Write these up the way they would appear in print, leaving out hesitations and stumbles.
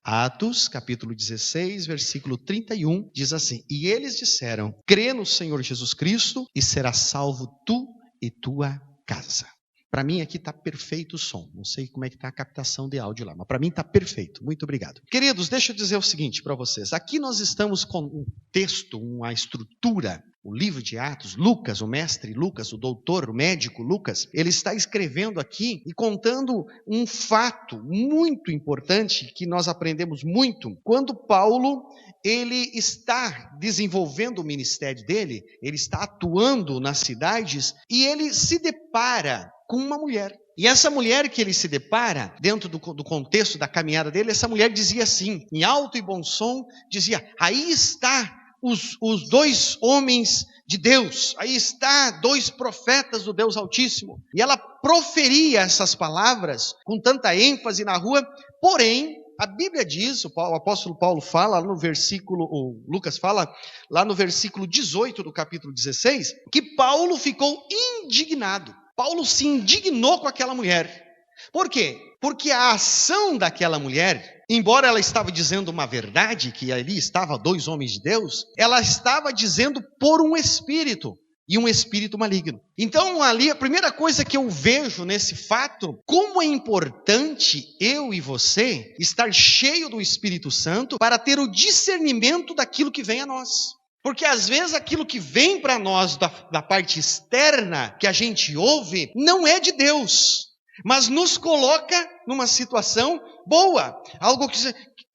Atos, capítulo 16, versículo 31, diz assim: E eles disseram: crê no Senhor Jesus Cristo e serás salvo tu e tua casa. Para mim aqui está perfeito o som. Não sei como é que está a captação de áudio lá, mas para mim está perfeito. Muito obrigado. Queridos, deixa eu dizer o seguinte para vocês. Aqui nós estamos com um texto, uma estrutura, o livro de Atos. Lucas, o mestre Lucas, o doutor, o médico Lucas, ele está escrevendo aqui e contando um fato muito importante que nós aprendemos muito. Quando Paulo, ele está desenvolvendo o ministério dele, ele está atuando nas cidades e ele se depara com uma mulher. E essa mulher que ele se depara, dentro do contexto da caminhada dele, essa mulher dizia assim, em alto e bom som, dizia: aí está os dois homens de Deus, aí está dois profetas do Deus Altíssimo. E ela proferia essas palavras com tanta ênfase na rua, porém, a Bíblia diz, o apóstolo Paulo fala no versículo, o Lucas fala lá no versículo 18 do capítulo 16, que Paulo ficou indignado. Paulo se indignou com aquela mulher. Por quê? Porque a ação daquela mulher, embora ela estava dizendo uma verdade, que ali estavam dois homens de Deus, ela estava dizendo por um espírito, e um espírito maligno. Então ali a primeira coisa que eu vejo nesse fato, como é importante eu e você estar cheio do Espírito Santo para ter o discernimento daquilo que vem a nós. Porque às vezes aquilo que vem para nós da parte externa, que a gente ouve, não é de Deus, mas nos coloca numa situação boa, algo que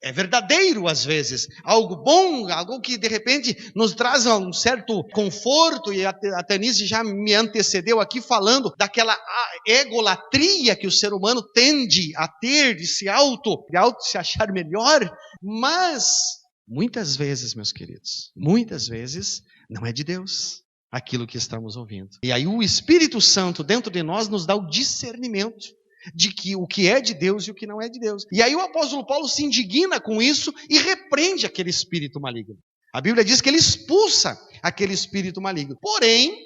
é verdadeiro às vezes, algo bom, algo que de repente nos traz um certo conforto, e a Tanise já me antecedeu aqui falando daquela egolatria que o ser humano tende a ter, de se se achar melhor, mas muitas vezes, meus queridos, muitas vezes não é de Deus aquilo que estamos ouvindo. E aí o Espírito Santo dentro de nós nos dá o discernimento de que o que é de Deus e o que não é de Deus. E aí o apóstolo Paulo se indigna com isso e repreende aquele espírito maligno. A Bíblia diz que ele expulsa aquele espírito maligno. Porém,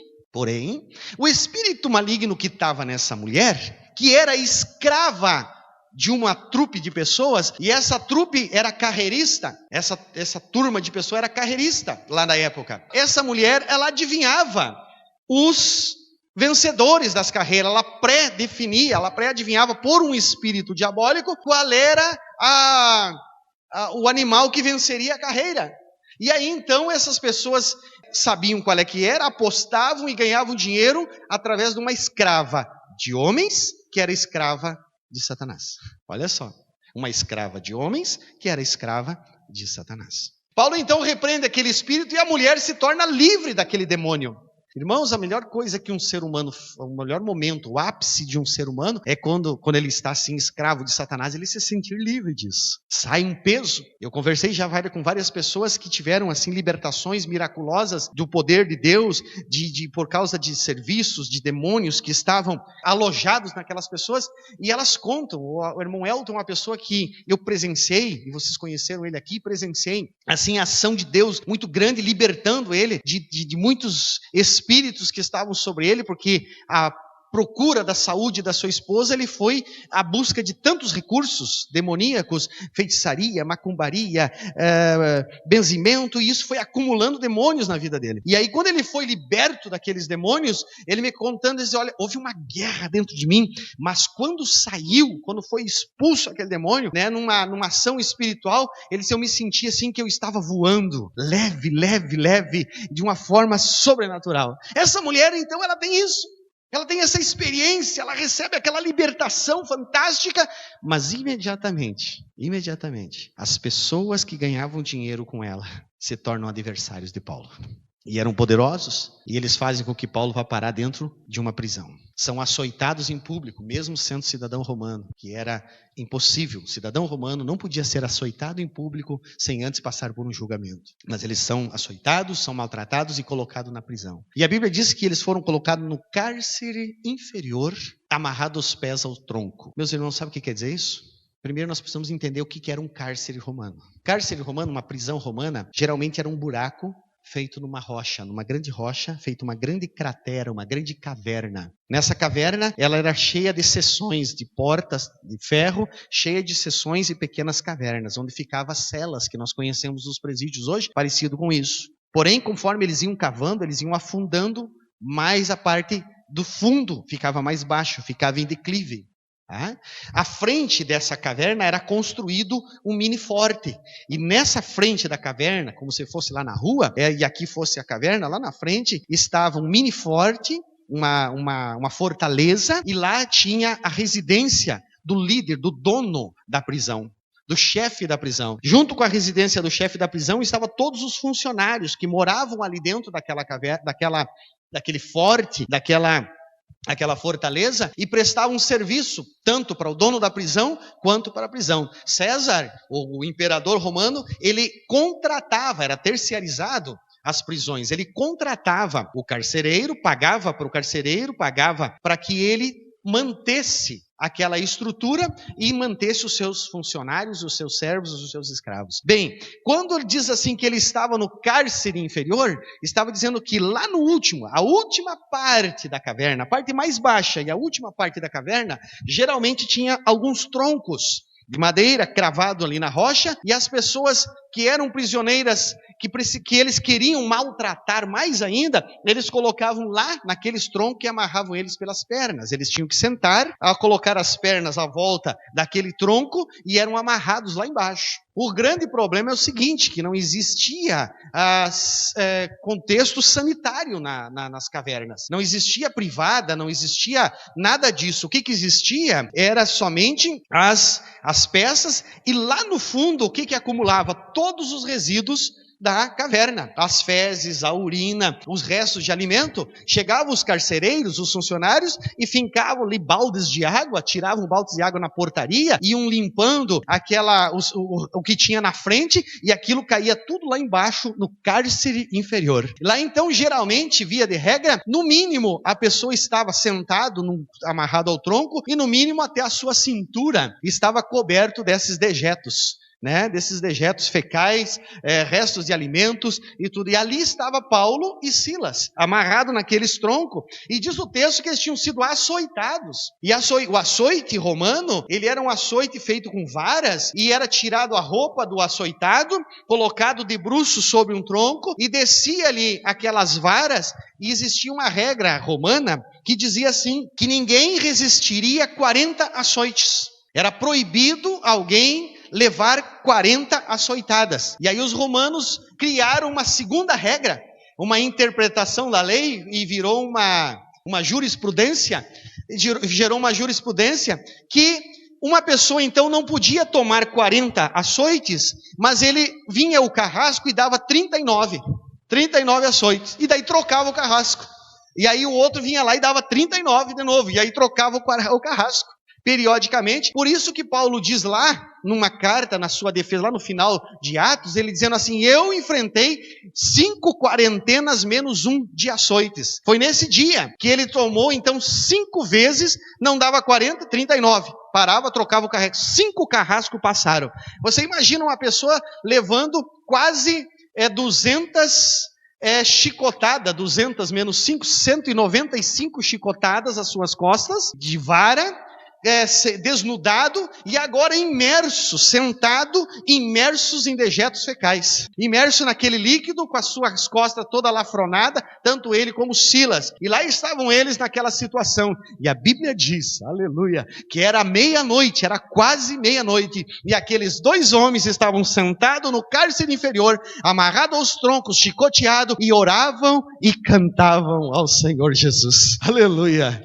o espírito maligno que estava nessa mulher, que era escrava de uma trupe de pessoas, e essa trupe era carreirista, essa turma de pessoas era carreirista lá na época. Essa mulher, ela adivinhava os vencedores das carreiras, ela pré-adivinhava por um espírito diabólico qual era o animal que venceria a carreira. E aí então essas pessoas sabiam qual é que era, apostavam e ganhavam dinheiro através de uma escrava de homens, que era escrava de Satanás. Olha só, uma escrava de homens que era escrava de Satanás. Paulo então repreende aquele espírito e a mulher se torna livre daquele demônio. Irmãos, a melhor coisa que um ser humano, o melhor momento, o ápice de um ser humano é quando ele está assim escravo de Satanás, ele se sentir livre disso. Sai um peso. Eu conversei já com várias pessoas que tiveram assim libertações miraculosas do poder de Deus, por causa de serviços, de demônios que estavam alojados naquelas pessoas, e elas contam. O irmão Elton é uma pessoa que eu presenciei, e vocês conheceram ele aqui, presenciei assim a ação de Deus muito grande, libertando ele de muitos espíritos que estavam sobre ele, porque a procura da saúde da sua esposa, ele foi à busca de tantos recursos demoníacos, feitiçaria, macumbaria, benzimento, e isso foi acumulando demônios na vida dele. E aí quando ele foi liberto daqueles demônios, ele me contando, ele disse: olha, houve uma guerra dentro de mim, mas quando foi expulso aquele demônio, né, numa ação espiritual, ele disse: eu me sentia assim que eu estava voando, leve, de uma forma sobrenatural. Essa mulher então, ela tem isso. Ela tem essa experiência, ela recebe aquela libertação fantástica, mas imediatamente, as pessoas que ganhavam dinheiro com ela se tornam adversários de Paulo. E eram poderosos, e eles fazem com que Paulo vá parar dentro de uma prisão. São açoitados em público, mesmo sendo cidadão romano, que era impossível. O cidadão romano não podia ser açoitado em público sem antes passar por um julgamento. Mas eles são açoitados, são maltratados e colocados na prisão. E a Bíblia diz que eles foram colocados no cárcere inferior, amarrados os pés ao tronco. Meus irmãos, sabe o que quer dizer isso? Primeiro nós precisamos entender o que era um cárcere romano. Cárcere romano, uma prisão romana, geralmente era um buraco feito numa rocha, numa grande rocha, feito uma grande cratera, uma grande caverna. Nessa caverna, ela era cheia de seções, de portas de ferro, cheia de seções e pequenas cavernas, onde ficavam as celas que nós conhecemos nos presídios hoje, parecido com isso. Porém, conforme eles iam cavando, eles iam afundando, mais a parte do fundo ficava mais baixo, ficava em declive. À frente dessa caverna era construído um mini forte, e nessa frente da caverna, como se fosse lá na rua, e aqui fosse a caverna, lá na frente estava um mini forte, uma fortaleza, e lá tinha a residência do líder, do dono da prisão, do chefe da prisão. Junto com a residência do chefe da prisão estavam todos os funcionários que moravam ali dentro daquela caverna, daquele forte, aquela fortaleza, e prestava um serviço tanto para o dono da prisão quanto para a prisão. César, o imperador romano, ele contratava, era terciarizado as prisões, ele contratava o carcereiro, pagava para o carcereiro, pagava para que ele mantesse aquela estrutura e mantesse os seus funcionários, os seus servos, os seus escravos. Bem, quando ele diz assim que ele estava no cárcere inferior, estava dizendo que lá no último, a última parte da caverna, a parte mais baixa e a última parte da caverna, geralmente tinha alguns troncos de madeira cravado ali na rocha, e as pessoas que eram prisioneiras, que eles queriam maltratar mais ainda, eles colocavam lá naqueles troncos e amarravam eles pelas pernas. Eles tinham que sentar, colocar as pernas à volta daquele tronco e eram amarrados lá embaixo. O grande problema é o seguinte, que não existia contexto sanitário nas cavernas. Não existia privada, não existia nada disso. O que existia era somente as peças, e lá no fundo o que acumulava? Todos os resíduos da caverna, as fezes, a urina, os restos de alimento. Chegavam os carcereiros, os funcionários, e fincavam ali baldes de água, tiravam baldes de água na portaria, iam limpando o que tinha na frente, e aquilo caía tudo lá embaixo no cárcere inferior. Lá então, geralmente, via de regra, no mínimo a pessoa estava sentado, amarrado ao tronco, e no mínimo até a sua cintura estava coberto desses dejetos, desses dejetos fecais, restos de alimentos e tudo. E ali estava Paulo e Silas, amarrado naqueles troncos, e diz o texto que eles tinham sido açoitados. E o açoite romano, ele era um açoite feito com varas, e era tirado a roupa do açoitado, colocado de bruços sobre um tronco, e descia ali aquelas varas, e existia uma regra romana que dizia assim, que ninguém resistiria 40 açoites. Era proibido alguém levar 40 açoitadas. E aí os romanos criaram uma segunda regra, uma interpretação da lei, e virou uma jurisprudência, gerou uma jurisprudência que uma pessoa então não podia tomar 40 açoites, mas ele vinha o carrasco e dava 39 açoites, e daí trocava o carrasco. E aí o outro vinha lá e dava 39 de novo, e aí trocava o carrasco periodicamente. Por isso que Paulo diz lá, numa carta, na sua defesa, lá no final de Atos, ele dizendo assim, eu enfrentei 5 quarentenas menos 1 de açoites. Foi nesse dia que ele tomou, então, 5 vezes, não dava 40, 39. Parava, trocava o carrasco. 5 carrascos passaram. Você imagina uma pessoa levando quase 200 chicotadas, 200 menos 5, 195 chicotadas às suas costas, de vara, desnudado, e agora imersos em dejetos fecais, imerso naquele líquido, com as suas costas toda lafronada, tanto ele como Silas. E lá estavam eles naquela situação, e a Bíblia diz, aleluia, que era meia-noite, era quase meia-noite, e aqueles 2 homens estavam sentados no cárcere inferior, amarrados aos troncos, chicoteados, e oravam e cantavam ao Senhor Jesus, aleluia.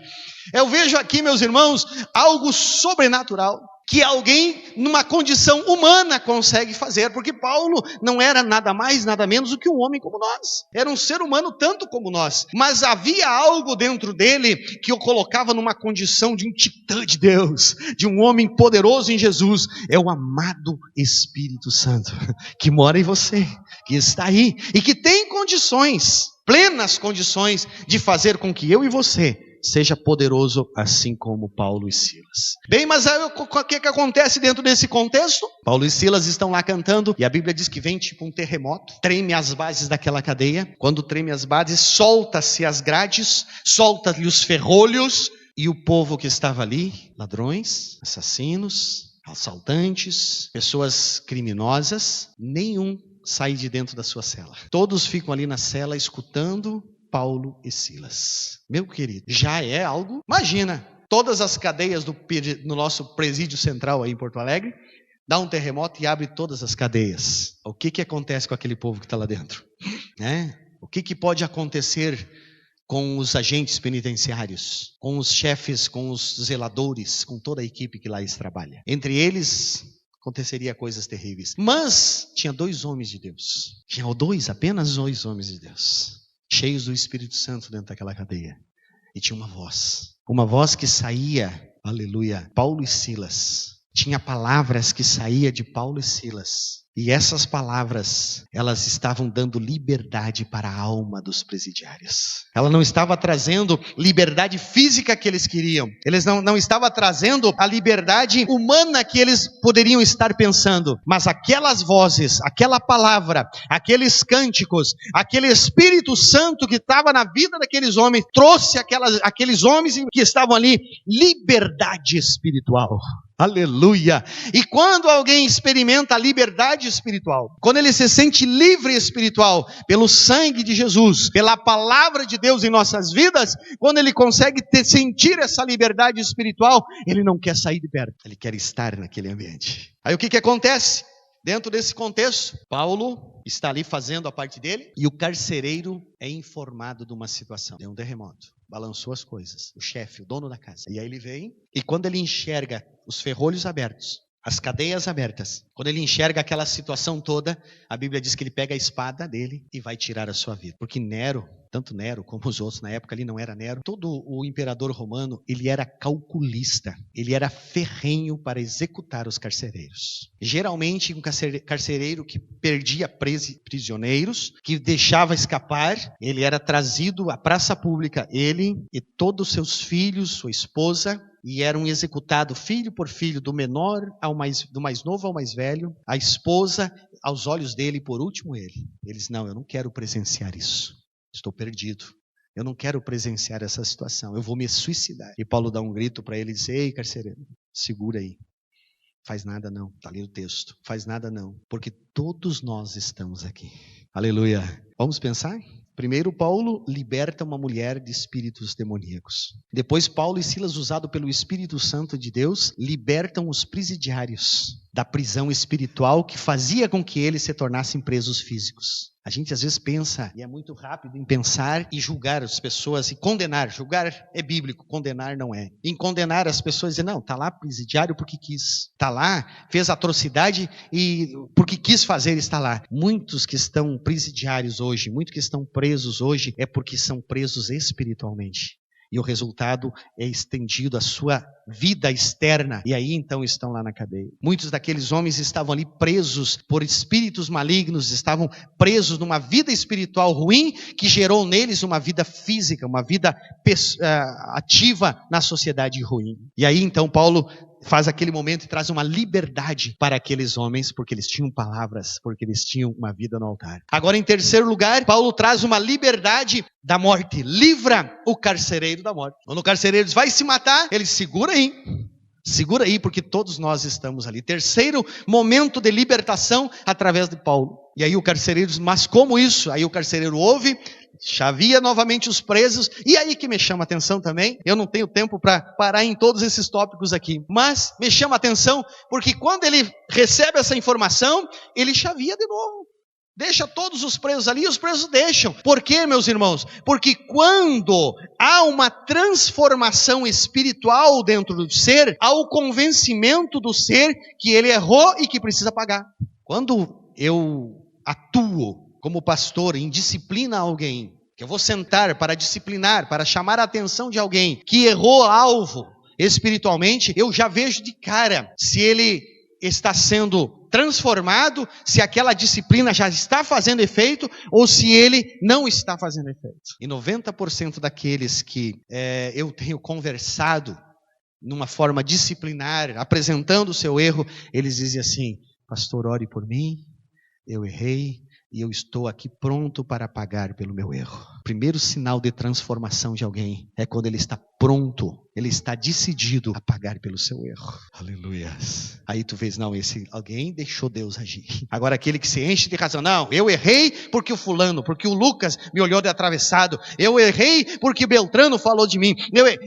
Eu vejo aqui, meus irmãos, algo sobrenatural, que alguém numa condição humana consegue fazer, porque Paulo não era nada mais, nada menos do que um homem como nós, era um ser humano tanto como nós, mas havia algo dentro dele que o colocava numa condição de um titã de Deus, de um homem poderoso em Jesus. É o amado Espírito Santo, que mora em você, que está aí, e que tem condições, plenas condições, de fazer com que eu e você seja poderoso assim como Paulo e Silas. Bem, mas aí, o que acontece dentro desse contexto? Paulo e Silas estão lá cantando e a Bíblia diz que vem tipo um terremoto, treme as bases daquela cadeia. Quando treme as bases, solta-se as grades, solta-lhe os ferrolhos e o povo que estava ali, ladrões, assassinos, assaltantes, pessoas criminosas, nenhum sai de dentro da sua cela. Todos ficam ali na cela escutando Paulo e Silas. Meu querido, já é algo, imagina, todas as cadeias no nosso presídio central aí em Porto Alegre, dá um terremoto e abre todas as cadeias. O que acontece com aquele povo que está lá dentro? O que pode acontecer com os agentes penitenciários, com os chefes, com os zeladores, com toda a equipe que lá trabalha? Entre eles aconteceria coisas terríveis. Mas tinha 2 homens de Deus. Tinha apenas 2 homens de Deus, cheios do Espírito Santo dentro daquela cadeia. E tinha uma voz que saía, aleluia, Paulo e Silas. Tinha palavras que saíam de Paulo e Silas. E essas palavras, elas estavam dando liberdade para a alma dos presidiários. Ela não estava trazendo liberdade física que eles queriam. Eles não estavam trazendo a liberdade humana que eles poderiam estar pensando. Mas aquelas vozes, aquela palavra, aqueles cânticos, aquele Espírito Santo que estava na vida daqueles homens, trouxe aqueles homens que estavam ali liberdade espiritual. Aleluia! E quando alguém experimenta a liberdade espiritual, quando ele se sente livre espiritual, pelo sangue de Jesus, pela palavra de Deus em nossas vidas, quando ele consegue sentir essa liberdade espiritual, ele não quer sair de perto, ele quer estar naquele ambiente. Aí o que acontece? Dentro desse contexto, Paulo está ali fazendo a parte dele, e o carcereiro é informado de uma situação. Deu um terremoto, balançou as coisas, o chefe, o dono da casa. E aí ele vem, e quando ele enxerga os ferrolhos abertos, as cadeias abertas, quando ele enxerga aquela situação toda, a Bíblia diz que ele pega a espada dele e vai tirar a sua vida. Porque Nero, tanto Nero como os outros, na época ali não era Nero, todo o imperador romano, ele era calculista, ele era ferrenho para executar os carcereiros. Geralmente um carcereiro que perdia prisioneiros, que deixava escapar, ele era trazido à praça pública, ele e todos os seus filhos, sua esposa, e eram executados filho por filho, do mais novo ao mais velho, a esposa aos olhos dele, e por último ele. Eles, não, eu não quero presenciar isso, estou perdido, eu não quero presenciar essa situação, eu vou me suicidar. E Paulo dá um grito para ele e diz: ei, carcereiro, segura aí, faz nada não, está ali o texto, faz nada não, porque todos nós estamos aqui. Aleluia. Vamos pensar? Primeiro, Paulo liberta uma mulher de espíritos demoníacos. Depois, Paulo e Silas, usados pelo Espírito Santo de Deus, libertam os presidiários da prisão espiritual que fazia com que eles se tornassem presos físicos. A gente às vezes pensa, e é muito rápido em pensar e julgar as pessoas e condenar. Julgar é bíblico, condenar não é. Em condenar as pessoas, dizer, não, está lá presidiário porque quis. Está lá, fez atrocidade e porque quis fazer, está lá. Muitos que estão presidiários hoje, muitos que estão presos hoje, é porque são presos espiritualmente. E o resultado é estendido à sua vida externa. E aí então estão lá na cadeia. Muitos daqueles homens estavam ali presos por espíritos malignos, estavam presos numa vida espiritual ruim, que gerou neles uma vida física, uma vida ativa na sociedade ruim. E aí então Paulo faz aquele momento e traz uma liberdade para aqueles homens, porque eles tinham palavras, porque eles tinham uma vida no altar. Agora, em terceiro lugar, Paulo traz uma liberdade da morte, livra o carcereiro da morte. Quando o carcereiro diz, vai se matar, ele segura aí, porque todos nós estamos ali. Terceiro momento de libertação através de Paulo. E aí o carcereiro diz, mas como isso? Aí o carcereiro ouve, chavia novamente os presos, e aí que me chama a atenção também, eu não tenho tempo para parar em todos esses tópicos aqui, mas me chama a atenção, porque quando ele recebe essa informação, ele chavia de novo, deixa todos os presos ali, e os presos deixam. Por quê, meus irmãos? Porque quando há uma transformação espiritual dentro do ser, há o convencimento do ser que ele errou e que precisa pagar. Quando eu atuo como pastor em disciplina a alguém, que eu vou sentar para disciplinar, para chamar a atenção de alguém que errou alvo espiritualmente, eu já vejo de cara se ele está sendo transformado, se aquela disciplina já está fazendo efeito ou se ele não está fazendo efeito. E 90% daqueles que eu tenho conversado numa forma disciplinar, apresentando o seu erro, eles dizem assim: pastor, ore por mim, eu errei e eu estou aqui pronto para pagar pelo meu erro. O primeiro sinal de transformação de alguém é quando ele está pronto, ele está decidido a pagar pelo seu erro. Aleluia. Aí tu vês, não, esse alguém deixou Deus agir. Agora aquele que se enche de razão, não, eu errei porque o fulano, porque o Lucas me olhou de atravessado, eu errei porque Beltrano falou de mim,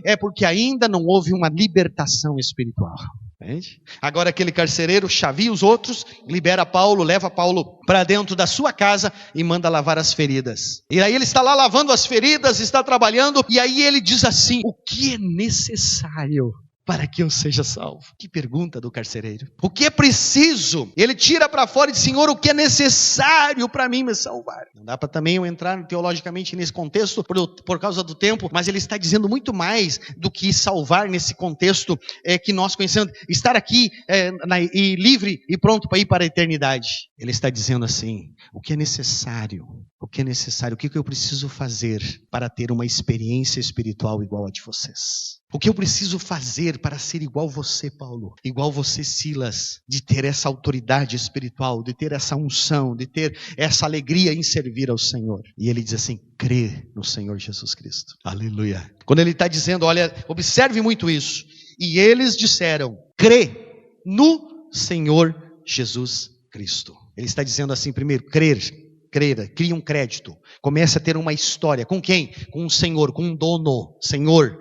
é porque ainda não houve uma libertação espiritual. Entende? Agora aquele carcereiro chavia os outros, libera Paulo, leva Paulo para dentro da sua casa e manda lavar as feridas. E aí ele está lá lavando as feridas, está trabalhando, e aí ele diz assim: o que é necessário para que eu seja salvo? Que pergunta do carcereiro. O que é preciso? Ele tira para fora e diz: Senhor, o que é necessário para mim me salvar? Não dá para também eu entrar teologicamente nesse contexto por causa do tempo, mas ele está dizendo muito mais do que salvar nesse contexto que nós conhecemos, estar aqui e livre e pronto para ir para a eternidade. Ele está dizendo assim: o que é necessário? O que é necessário? O que eu preciso fazer para ter uma experiência espiritual igual a de vocês? O que eu preciso fazer para ser igual você, Paulo? Igual você, Silas? De ter essa autoridade espiritual, de ter essa unção, de ter essa alegria em servir ao Senhor. E ele diz assim: crê no Senhor Jesus Cristo. Aleluia. Quando ele está dizendo, olha, observe muito isso. E eles disseram: crê no Senhor Jesus Cristo. Ele está dizendo assim, primeiro, crer, cria um crédito. Comece a ter uma história. Com quem? Com um Senhor, com um dono. Senhor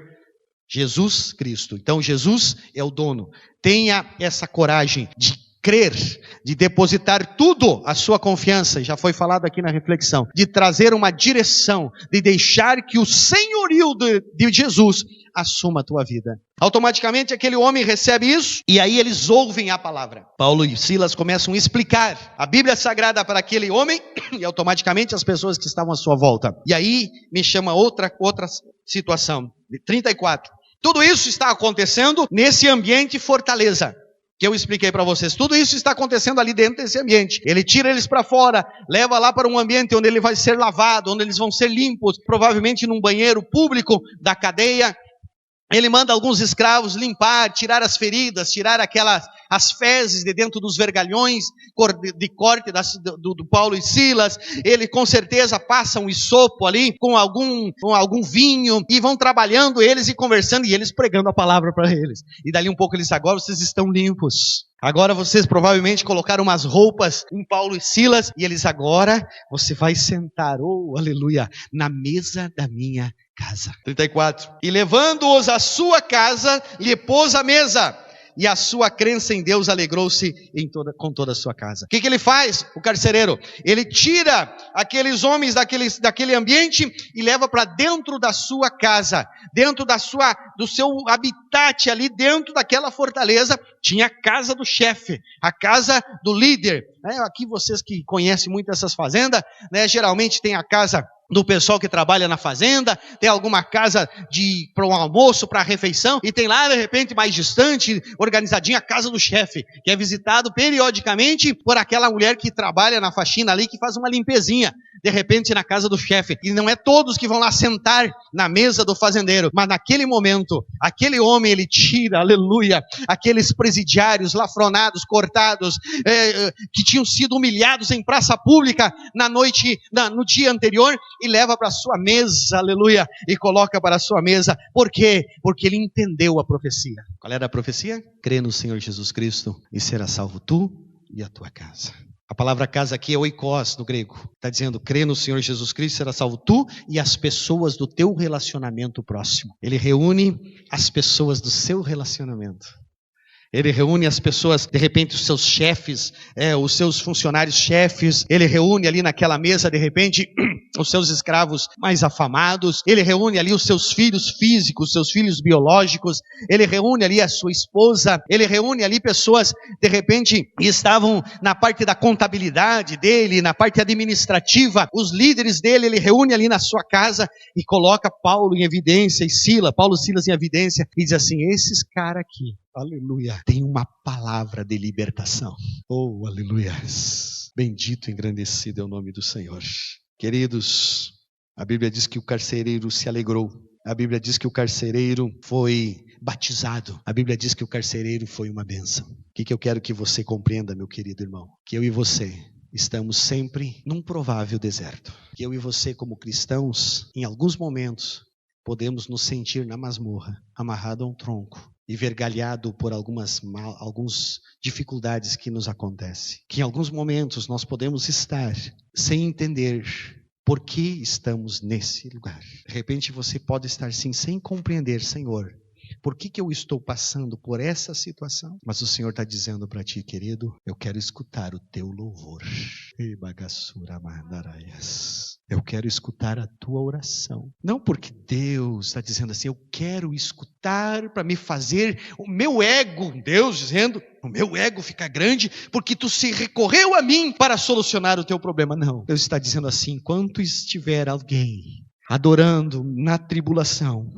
Jesus Cristo. Então Jesus é o dono. Tenha essa coragem de crer, de depositar tudo a sua confiança, já foi falado aqui na reflexão, de trazer uma direção, de deixar que o senhorio de Jesus assuma a tua vida. Automaticamente aquele homem recebe isso e aí eles ouvem a palavra. Paulo e Silas começam a explicar a Bíblia Sagrada para aquele homem e automaticamente as pessoas que estavam à sua volta. E aí me chama outra situação, de 34. Tudo isso está acontecendo nesse ambiente fortaleza que eu expliquei para vocês. Tudo isso está acontecendo ali dentro desse ambiente. Ele tira eles para fora, leva lá para um ambiente onde ele vai ser lavado, onde eles vão ser limpos, provavelmente num banheiro público da cadeia. Ele manda alguns escravos limpar, tirar as feridas, tirar as fezes de dentro dos vergalhões de corte do Paulo e Silas. Ele com certeza passa um hisopo ali com algum vinho e vão trabalhando eles e conversando e eles pregando a palavra para eles. E dali um pouco eles: agora vocês estão limpos. Agora vocês provavelmente colocaram umas roupas em Paulo e Silas e eles: agora você vai sentar, oh aleluia, na mesa da minha casa. 34. E levando-os à sua casa, lhe pôs a mesa. E a sua crença em Deus alegrou-se com toda a sua casa. O que ele faz, o carcereiro? Ele tira aqueles homens daquele ambiente e leva para dentro da sua casa, dentro do seu habitat ali dentro daquela fortaleza. Tinha a casa do chefe, a casa do líder. Aqui vocês que conhecem muito essas fazendas, geralmente tem a casa do pessoal que trabalha na fazenda, tem alguma casa para um almoço, para a refeição, e tem lá de repente mais distante, organizadinha, a casa do chefe, que é visitado periodicamente por aquela mulher que trabalha na faxina ali, que faz uma limpezinha, de repente na casa do chefe. E não é todos que vão lá sentar na mesa do fazendeiro, mas naquele momento, aquele homem, ele tira, aleluia, aqueles presidiários lafronados, cortados, que tinham sido humilhados em praça pública no dia anterior, e leva para a sua mesa, aleluia, e coloca para a sua mesa. Por quê? Porque ele entendeu a profecia. Qual era a profecia? Crê no Senhor Jesus Cristo e será salvo tu e a tua casa. A palavra casa aqui é oikos no grego. Está dizendo: crê no Senhor Jesus Cristo, será salvo tu e as pessoas do teu relacionamento próximo. Ele reúne as pessoas do seu relacionamento. Ele reúne as pessoas, de repente os seus chefes, os seus funcionários chefes. Ele reúne ali naquela mesa, de repente, os seus escravos mais afamados. Ele reúne ali os seus filhos físicos, seus filhos biológicos. Ele reúne ali a sua esposa. Ele reúne ali pessoas, de repente, que estavam na parte da contabilidade dele, na parte administrativa. Os líderes dele, ele reúne ali na sua casa e coloca Paulo em evidência e Paulo e Silas em evidência. E diz assim: esses caras aqui aleluia, tem uma palavra de libertação. Oh, aleluia. Bendito e engrandecido é o nome do Senhor. Queridos, a Bíblia diz que o carcereiro se alegrou. A Bíblia diz que o carcereiro foi batizado. A Bíblia diz que o carcereiro foi uma bênção. O que eu quero que você compreenda, meu querido irmão? Que eu e você estamos sempre num provável deserto. Que eu e você, como cristãos, em alguns momentos, podemos nos sentir na masmorra, amarrado a um tronco e vergalhado por algumas dificuldades que nos acontecem. Que em alguns momentos nós podemos estar sem entender por que estamos nesse lugar. De repente você pode estar sim, sem compreender, Senhor, por que eu estou passando por essa situação? Mas o Senhor está dizendo para ti, querido, eu quero escutar o teu louvor. Eu quero escutar a tua oração. Não porque Deus está dizendo assim, eu quero escutar para me fazer o meu ego, Deus dizendo, o meu ego fica grande porque tu se recorreu a mim para solucionar o teu problema. Não, Deus está dizendo assim, enquanto estiver alguém adorando na tribulação,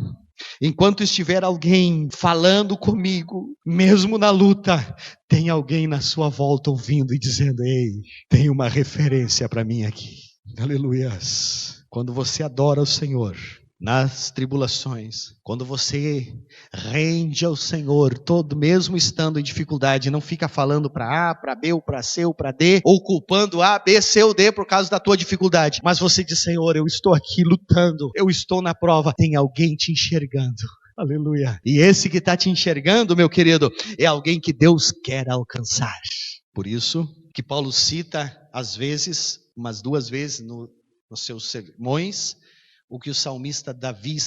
enquanto estiver alguém falando comigo, mesmo na luta, tem alguém na sua volta ouvindo e dizendo, ei, tem uma referência para mim aqui. Aleluias. Quando você adora o Senhor nas tribulações, quando você rende ao Senhor, todo mesmo estando em dificuldade, não fica falando para A, para B, ou para C, ou para D, ou culpando A, B, C ou D por causa da tua dificuldade, mas você diz, Senhor, eu estou aqui lutando, eu estou na prova, tem alguém te enxergando. Aleluia. E esse que está te enxergando, meu querido, é alguém que Deus quer alcançar. Por isso que Paulo cita, às vezes, umas 2 vezes nos seus sermões, o que o salmista Davi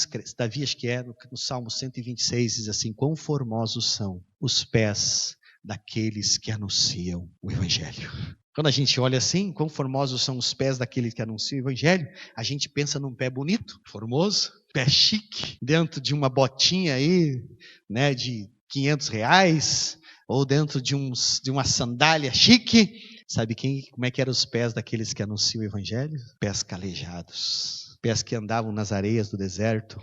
acho que é, no Salmo 126, diz assim, quão formosos são os pés daqueles que anunciam o Evangelho. Quando a gente olha assim, quão formosos são os pés daqueles que anunciam o Evangelho, a gente pensa num pé bonito, formoso, pé chique, dentro de uma botinha aí, né, de R$500, ou dentro de uma sandália chique. Sabe como é que eram os pés daqueles que anunciam o Evangelho? Pés calejados. Pés que andavam nas areias do deserto,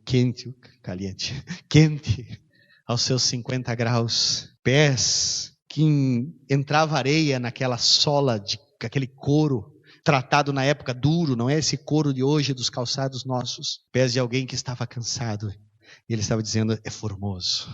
quente, aos seus 50 graus. Pés que entrava areia naquela sola, aquele couro, tratado na época duro, não é esse couro de hoje dos calçados nossos. Pés de alguém que estava cansado. E ele estava dizendo, é formoso.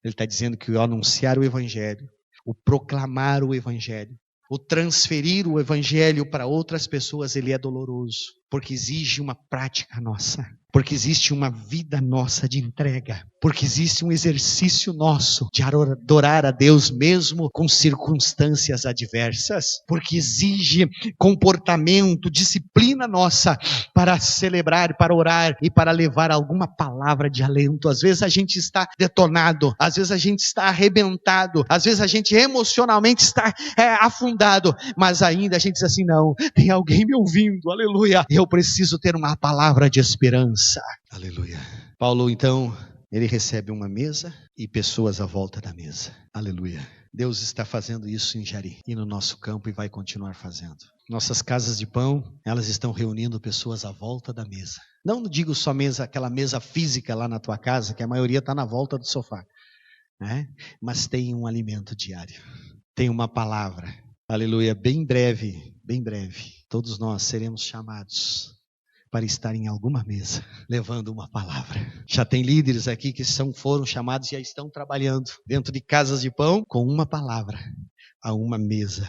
Ele está dizendo que o anunciar o Evangelho, o proclamar o Evangelho, o transferir o Evangelho para outras pessoas, ele é doloroso, porque exige uma prática nossa, porque existe uma vida nossa de entrega, porque existe um exercício nosso de adorar a Deus mesmo com circunstâncias adversas, porque exige comportamento, disciplina nossa para celebrar, para orar e para levar alguma palavra de alento. Às vezes a gente está detonado, às vezes a gente está arrebentado, às vezes a gente emocionalmente está afundado, mas ainda a gente diz assim, não, tem alguém me ouvindo, aleluia, eu preciso ter uma palavra de esperança, aleluia. Paulo então, ele recebe uma mesa e pessoas à volta da mesa, aleluia. Deus está fazendo isso em Jari e no nosso campo e vai continuar fazendo. Nossas casas de pão, elas estão reunindo pessoas à volta da mesa. Não digo só mesa, aquela mesa física lá na tua casa, que a maioria está na volta do sofá, né? Mas tem um alimento diário, tem uma palavra, aleluia, bem breve, todos nós seremos chamados para estar em alguma mesa, levando uma palavra. Já tem líderes aqui que foram chamados e já estão trabalhando dentro de casas de pão com uma palavra, a uma mesa.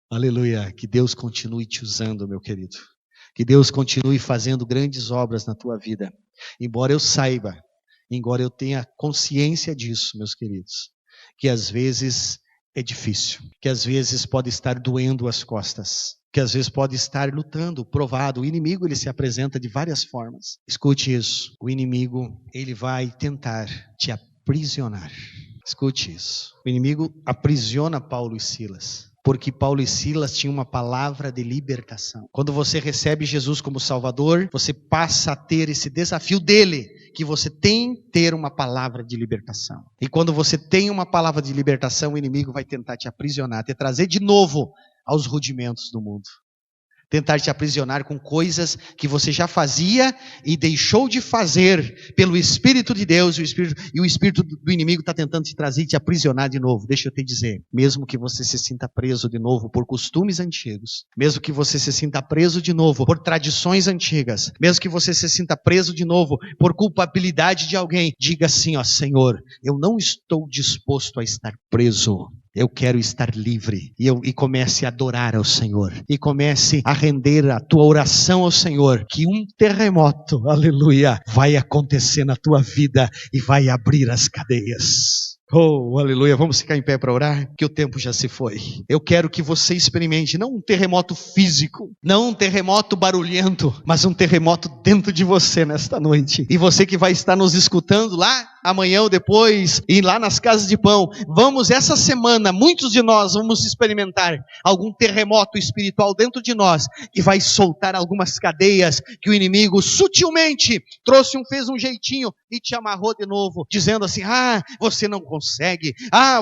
Aleluia, que Deus continue te usando, meu querido. Que Deus continue fazendo grandes obras na tua vida. Embora eu saiba, embora eu tenha consciência disso, meus queridos, que às vezes é difícil, que às vezes pode estar doendo as costas, que às vezes pode estar lutando, provado. O inimigo, ele se apresenta de várias formas. Escute isso, o inimigo, ele vai tentar te aprisionar. Escute isso, o inimigo aprisiona Paulo e Silas, porque Paulo e Silas tinham uma palavra de libertação. Quando você recebe Jesus como Salvador, você passa a ter esse desafio dele, que você tem que ter uma palavra de libertação. E quando você tem uma palavra de libertação, o inimigo vai tentar te aprisionar, te trazer de novo aos rudimentos do mundo. tentar te aprisionar com coisas que você já fazia e deixou de fazer pelo Espírito de Deus, e o Espírito do inimigo está tentando te trazer e te aprisionar de novo. Deixa eu te dizer, mesmo que você se sinta preso de novo por costumes antigos, mesmo que você se sinta preso de novo por tradições antigas, mesmo que você se sinta preso de novo por culpabilidade de alguém, diga assim, ó, Senhor, eu não estou disposto a estar preso. Eu quero estar livre. E comece a adorar ao Senhor. E comece a render a tua oração ao Senhor. Que um terremoto, aleluia, vai acontecer na tua vida e vai abrir as cadeias. Oh, aleluia, vamos ficar em pé para orar, que o tempo já se foi. Eu quero que você experimente, não um terremoto físico, não um terremoto barulhento, mas um terremoto dentro de você nesta noite. E você que vai estar nos escutando lá, amanhã ou depois, e lá nas casas de pão, vamos essa semana, muitos de nós vamos experimentar algum terremoto espiritual dentro de nós, que vai soltar algumas cadeias, que o inimigo sutilmente fez um jeitinho e te amarrou de novo, dizendo assim, você não consegue,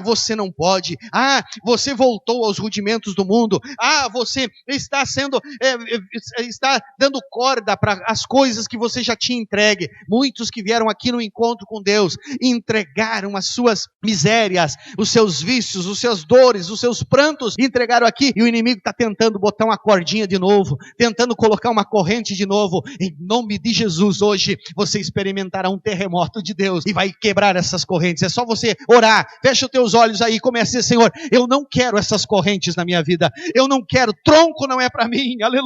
você não pode, você voltou aos rudimentos do mundo, você está está dando corda para as coisas que você já tinha entregue. Muitos que vieram aqui no encontro com Deus, entregaram as suas misérias, os seus vícios, as suas dores, os seus prantos, entregaram aqui, e o inimigo está tentando botar uma cordinha de novo, tentando colocar uma corrente de novo. Em nome de Jesus, hoje, você experimentará um terremoto de Deus, e vai quebrar essas correntes. É só você orar, fecha os teus olhos aí, e comece a dizer, Senhor, eu não quero essas correntes na minha vida, eu não quero, tronco não é para mim, aleluia.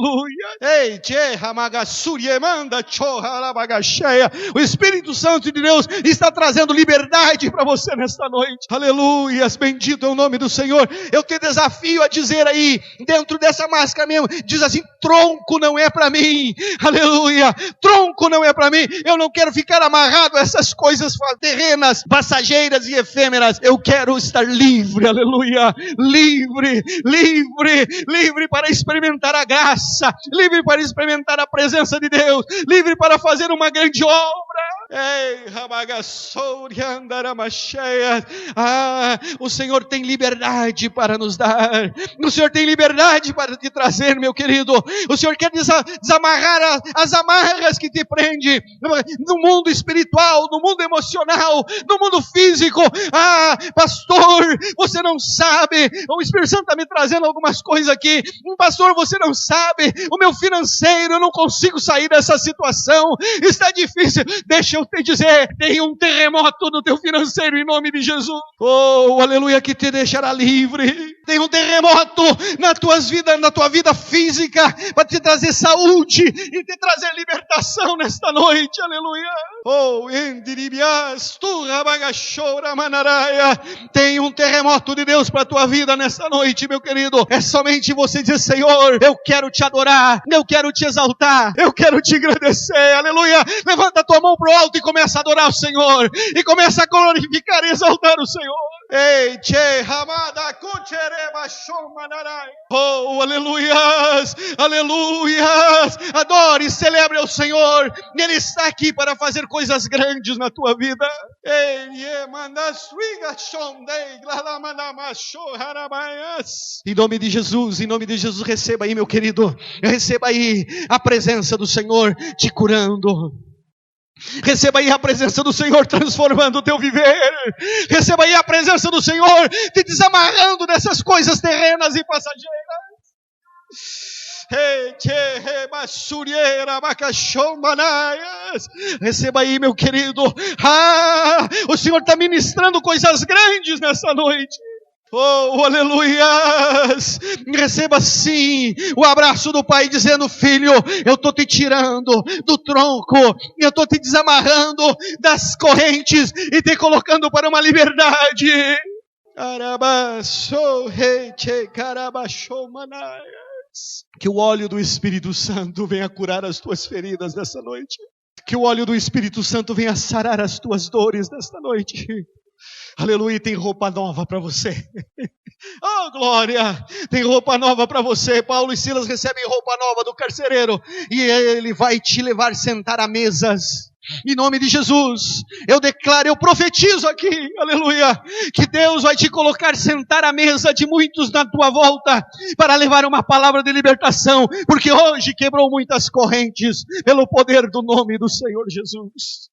O Espírito Santo de Deus está trazendo liberdade para você nesta noite, aleluia, bendito é o nome do Senhor. Eu te desafio a dizer aí, dentro dessa máscara mesmo, diz assim, tronco não é para mim, aleluia, tronco não é para mim, eu não quero ficar amarrado a essas coisas terrenas, passageiras e efêmeras, eu quero estar livre, aleluia, livre para experimentar a graça, livre para experimentar a presença de Deus, livre para fazer uma grande obra. O Senhor tem liberdade para nos dar, o Senhor tem liberdade para te trazer, meu querido. O Senhor quer desamarrar as amarras que te prende no mundo espiritual, no mundo emocional, no mundo físico. Pastor, você não sabe, o Espírito Santo está me trazendo algumas coisas aqui. Pastor, você não sabe, o meu financeiro, eu não consigo sair dessa situação, está difícil. Deixa eu te dizer, tem um terremoto no teu financeiro em nome de Jesus. Oh, aleluia, que te deixará livre. Tem um terremoto na tua vida física, para te trazer saúde e te trazer libertação nesta noite, aleluia. Oh, tem um terremoto de Deus para a tua vida nesta noite, meu querido. É somente você dizer, Senhor, eu quero te adorar, eu quero te exaltar, eu quero te agradecer, aleluia. Levanta a tua mão para o alto e começa a adorar o Senhor, e começa a glorificar e exaltar o Senhor. Oh, aleluias, adore e celebre ao Senhor, Ele está aqui para fazer coisas grandes na tua vida. Em nome de Jesus, receba aí, meu querido, receba aí a presença do Senhor te curando. Receba aí a presença do Senhor transformando o teu viver. Receba aí a presença do Senhor te desamarrando dessas coisas terrenas e passageiras. Receba aí, meu querido. O Senhor está ministrando coisas grandes nessa noite. Oh, aleluias! Receba sim o abraço do Pai dizendo, filho, eu estou te tirando do tronco, eu estou te desamarrando das correntes e te colocando para uma liberdade. Que o óleo do Espírito Santo venha curar as tuas feridas nessa noite. Que o óleo do Espírito Santo venha sarar as tuas dores nesta noite. Aleluia, tem roupa nova para você. Oh, glória, tem roupa nova para você. Paulo e Silas recebem roupa nova do carcereiro, e ele vai te levar a sentar a mesas. Em nome de Jesus, eu declaro, eu profetizo aqui, aleluia, que Deus vai te colocar, sentar à mesa de muitos na tua volta, para levar uma palavra de libertação, porque hoje quebrou muitas correntes, pelo poder do nome do Senhor Jesus.